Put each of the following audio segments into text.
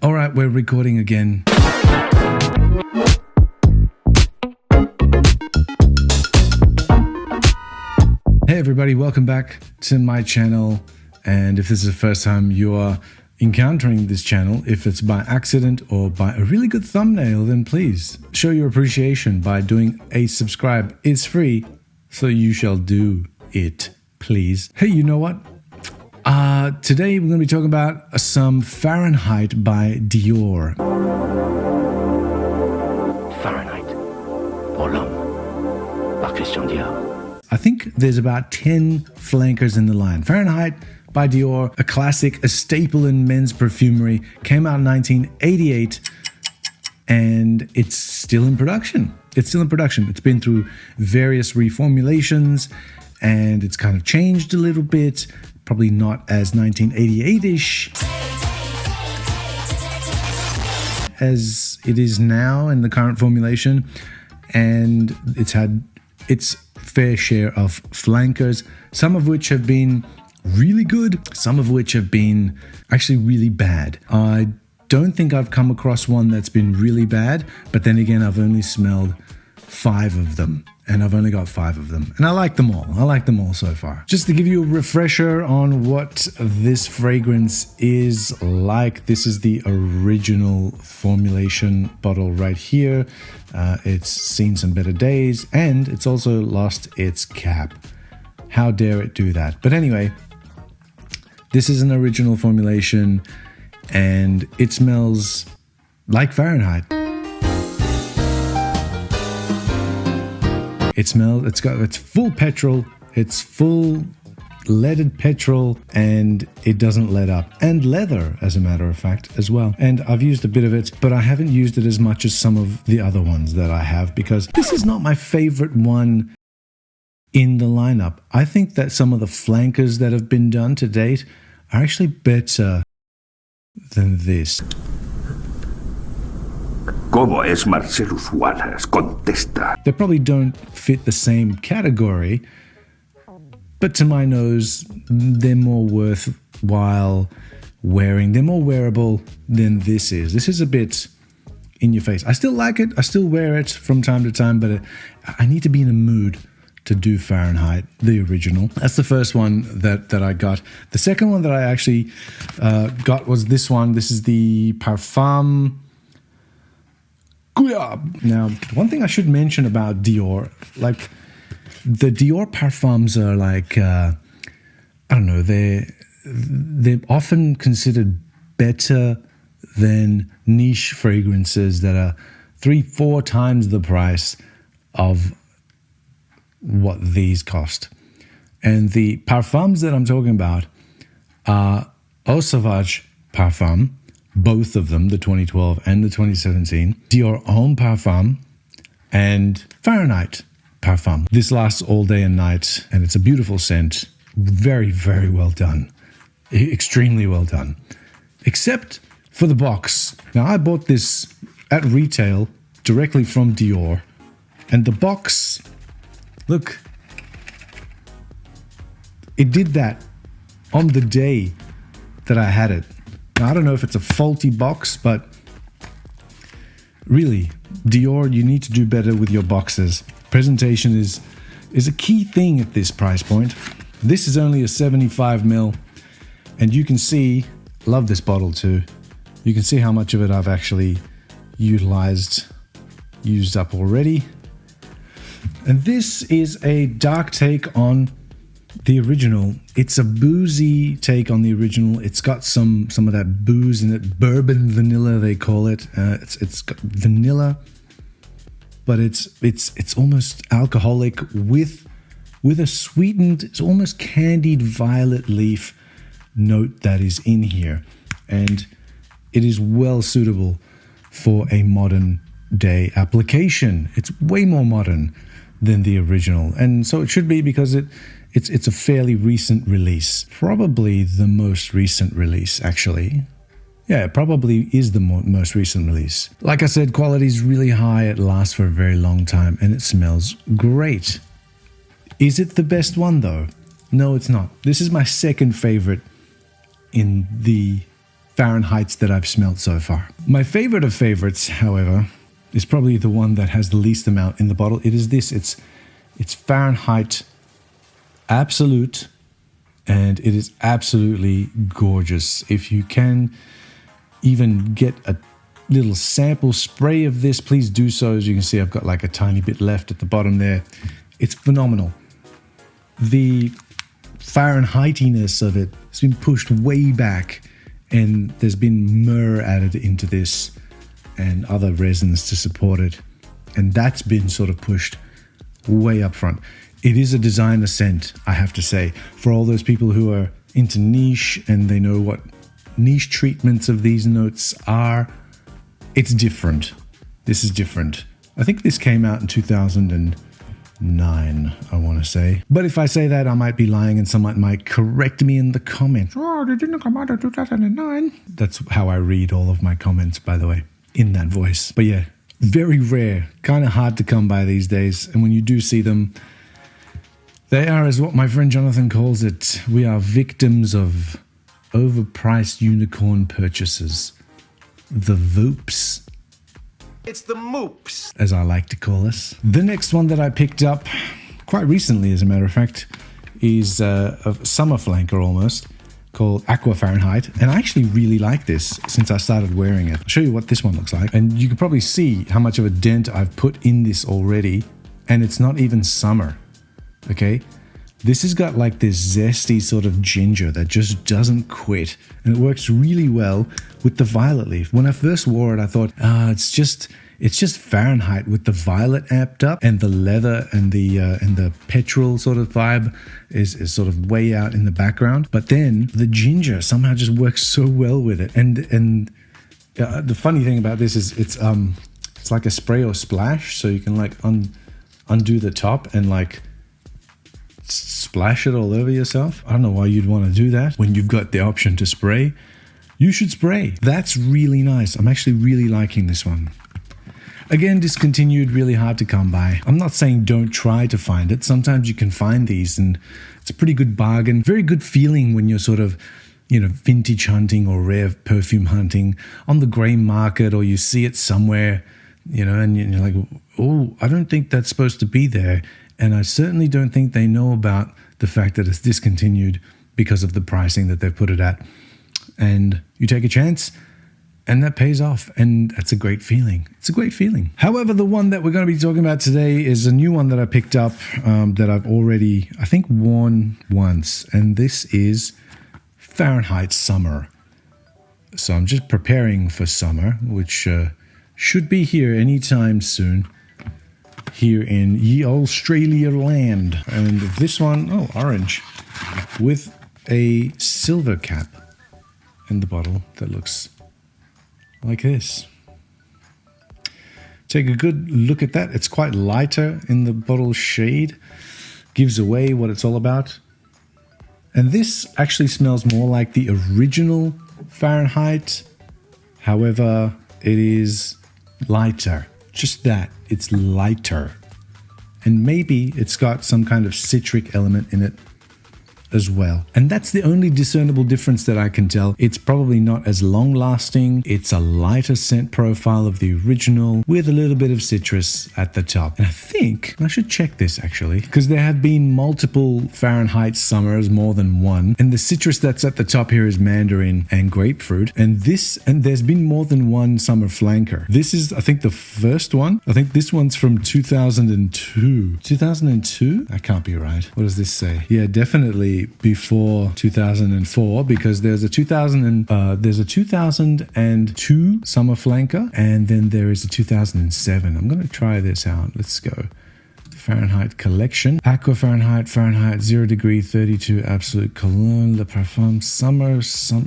All right, we're recording again. Hey everybody, welcome back to my channel. And if this is the first time you are encountering this channel, if it's by accident or by a really good thumbnail, then please show your appreciation by doing a subscribe. It's free, so you shall do it, please. Hey, you know what? Today we're going to be talking about some Fahrenheit by Dior. Fahrenheit pour l'homme par Christian Dior. I think there's about 10 flankers in the line. Fahrenheit by Dior, a classic, a staple in men's perfumery, came out in 1988 and it's still in production. It's still in production. It's been through various reformulations and it's kind of changed a little bit. Probably not as 1988-ish as it is now in the current formulation. And it's had its fair share of flankers, some of which have been really good, some of which have been actually really bad. I don't think I've come across one that's been really bad, but then again, I've only smelled 5 of them. And I've only got 5 of them. And I like them all. I like them all so far. Just to give you a refresher on what this fragrance is like, this is the original formulation bottle right here. It's seen some better days and it's also lost its cap. How dare it do that? But anyway, this is an original formulation and it smells like Fahrenheit. It's full petrol, it's full leaded petrol, and it doesn't let up. And leather, as a matter of fact, as well. And I've used a bit of it, but I haven't used it as much as some of the other ones that I have, because this is not my favorite one in the lineup. I think that some of the flankers that have been done to date are actually better than this. ¿Cómo es Marcellus Wallace? Contesta. They probably don't fit the same category, but to my nose, they're more worthwhile wearing. They're more wearable than this is. This is a bit in your face. I still like it. I still wear it from time to time, but I need to be in a mood to do Fahrenheit, the original. That's the first one that I got. The second one that I actually got was this one. This is the Parfum. Now, one thing I should mention about Dior, like the Dior parfums are like, I don't know, they're often considered better than niche fragrances that are 3-4 times the price of what these cost. And the parfums that I'm talking about are Eau Sauvage Parfum, both of them, the 2012 and the 2017, Dior Homme Parfum, and Fahrenheit Parfum. This lasts all day and night, and it's a beautiful scent. Very, very well done. Extremely well done. Except for the box. Now, I bought this at retail directly from Dior, and the box, look, it did that on the day that I had it. Now, I don't know if it's a faulty box, but really, Dior, you need to do better with your boxes. Presentation is a key thing at this price point. This is only a 75ml, and you can see, love this bottle too. You can see how much of it I've actually used up already. And this is a dark take on the original. It's a boozy take on the original. It's got some of that booze in it, bourbon vanilla they call it. It's got vanilla, but it's almost alcoholic with a sweetened, it's almost candied violet leaf note that is in here, and it is well suitable for a modern day application. It's way more modern than the original, and so it should be, because it's a fairly recent release. Probably the most recent release, actually. Yeah, it probably is the most recent release. Like I said, quality is really high, it lasts for a very long time, and it smells great. Is it the best one though? No, it's not. This is my second favorite in the Fahrenheits that I've smelled so far. My favorite of favorites, however, is probably the one that has the least amount in the bottle. It is this. It's Fahrenheit Absolute, and it is absolutely gorgeous. If you can even get a little sample spray of this, please do so. As you can see, I've got like a tiny bit left at the bottom there. It's phenomenal. The Fahrenheitiness of it has been pushed way back, and there's been myrrh added into this and other resins to support it, and that's been sort of pushed way up front. It is a designer scent, I have to say, for all those people who are into niche and they know what niche treatments of these notes are. It's different. This is different. I think this came out in 2009, I want to say. But if I say that, I might be lying and someone might correct me in the comments. Oh, it didn't come out in 2009. That's how I read all of my comments, by the way, in that voice. But yeah, very rare, kind of hard to come by these days. And when you do see them, they are, as what my friend Jonathan calls it, we are victims of overpriced unicorn purchases. The VOUPs. It's the moops, as I like to call us. The next one that I picked up quite recently, as a matter of fact, is a summer flanker almost, called Aqua Fahrenheit. And I actually really like this since I started wearing it. I'll show you what this one looks like. And you can probably see how much of a dent I've put in this already. And it's not even summer. Okay, this has got like this zesty sort of ginger that just doesn't quit, and it works really well with the violet leaf. When I first wore it, I thought, it's just Fahrenheit with the violet amped up, and the leather and the petrol sort of vibe is sort of way out in the background. But then the ginger somehow just works so well with it. And the funny thing about this is it's like a spray or splash, so you can like undo the top and like splash it all over yourself. I don't know why you'd want to do that when you've got the option to spray. You should spray. That's really nice. I'm actually really liking this one. Again, discontinued, really hard to come by. I'm not saying don't try to find it. Sometimes you can find these and it's a pretty good bargain. Very good feeling when you're sort of, vintage hunting or rare perfume hunting on the grey market, or you see it somewhere, and you're like, oh, I don't think that's supposed to be there. And I certainly don't think they know about the fact that it's discontinued because of the pricing that they've put it at. And you take a chance and that pays off. And that's a great feeling. It's a great feeling. However, the one that we're going to be talking about today is a new one that I picked up that I've already, I think, worn once. And this is Fahrenheit Summer. So I'm just preparing for summer, which should be here anytime soon. Here in ye Australia land. And this one, orange, with a silver cap in the bottle that looks like this. Take a good look at that. It's quite lighter in the bottle shade, gives away what it's all about. And this actually smells more like the original Fahrenheit. However, it is lighter. Just that, it's lighter. And maybe it's got some kind of citric element in it as well. And that's the only discernible difference that I can tell. It's probably not as long lasting. It's a lighter scent profile of the original with a little bit of citrus at the top. And I think I should check this actually, because there have been multiple Fahrenheit summers, more than one. And the citrus that's at the top here is mandarin and grapefruit. And there's been more than one summer flanker. This is, I think, the first one. I think this one's from 2002. 2002? That can't be right. What does this say? Yeah, definitely before 2004, because there's a 2002 summer flanker, and then there is a 2007. I'm going to try this out. Let's go. Fahrenheit collection. Aqua Fahrenheit, 0 degree, 32 absolute cologne, le parfum, summer.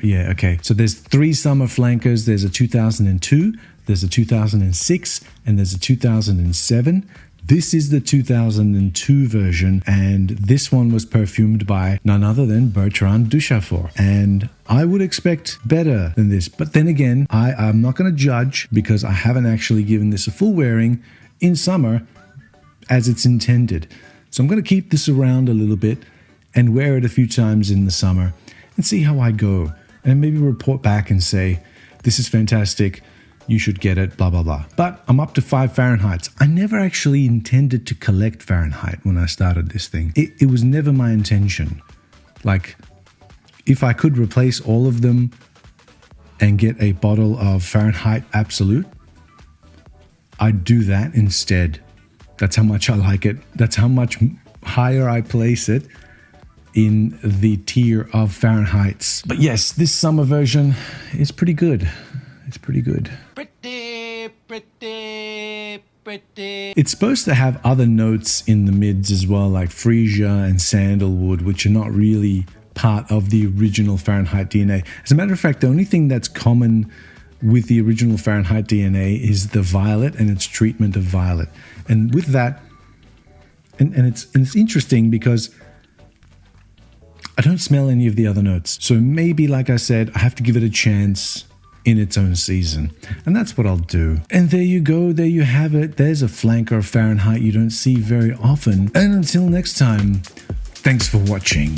Yeah, okay. So there's 3 summer flankers. There's a 2002, there's a 2006, and there's a 2007. This is the 2002 version, and this one was perfumed by none other than Bertrand Duchaufour. And I would expect better than this. But then again, I'm not going to judge because I haven't actually given this a full wearing in summer as it's intended. So I'm going to keep this around a little bit and wear it a few times in the summer and see how I go and maybe report back and say, this is fantastic, you should get it, blah, blah, blah. But I'm up to 5 Fahrenheits. I never actually intended to collect Fahrenheit when I started this thing. It was never my intention. Like, if I could replace all of them and get a bottle of Fahrenheit Absolute, I'd do that instead. That's how much I like it. That's how much higher I place it in the tier of Fahrenheits. But yes, this summer version is pretty good. It's pretty good. Pretty. It's supposed to have other notes in the mids as well, like freesia and sandalwood, which are not really part of the original Fahrenheit DNA. As a matter of fact, the only thing that's common with the original Fahrenheit DNA is the violet and its treatment of violet. And with that, and it's interesting because I don't smell any of the other notes. So maybe, like I said, I have to give it a chance in its own season. And that's what I'll do. And there you go. There you have it. There's a flanker of Fahrenheit you don't see very often. And until next time, thanks for watching.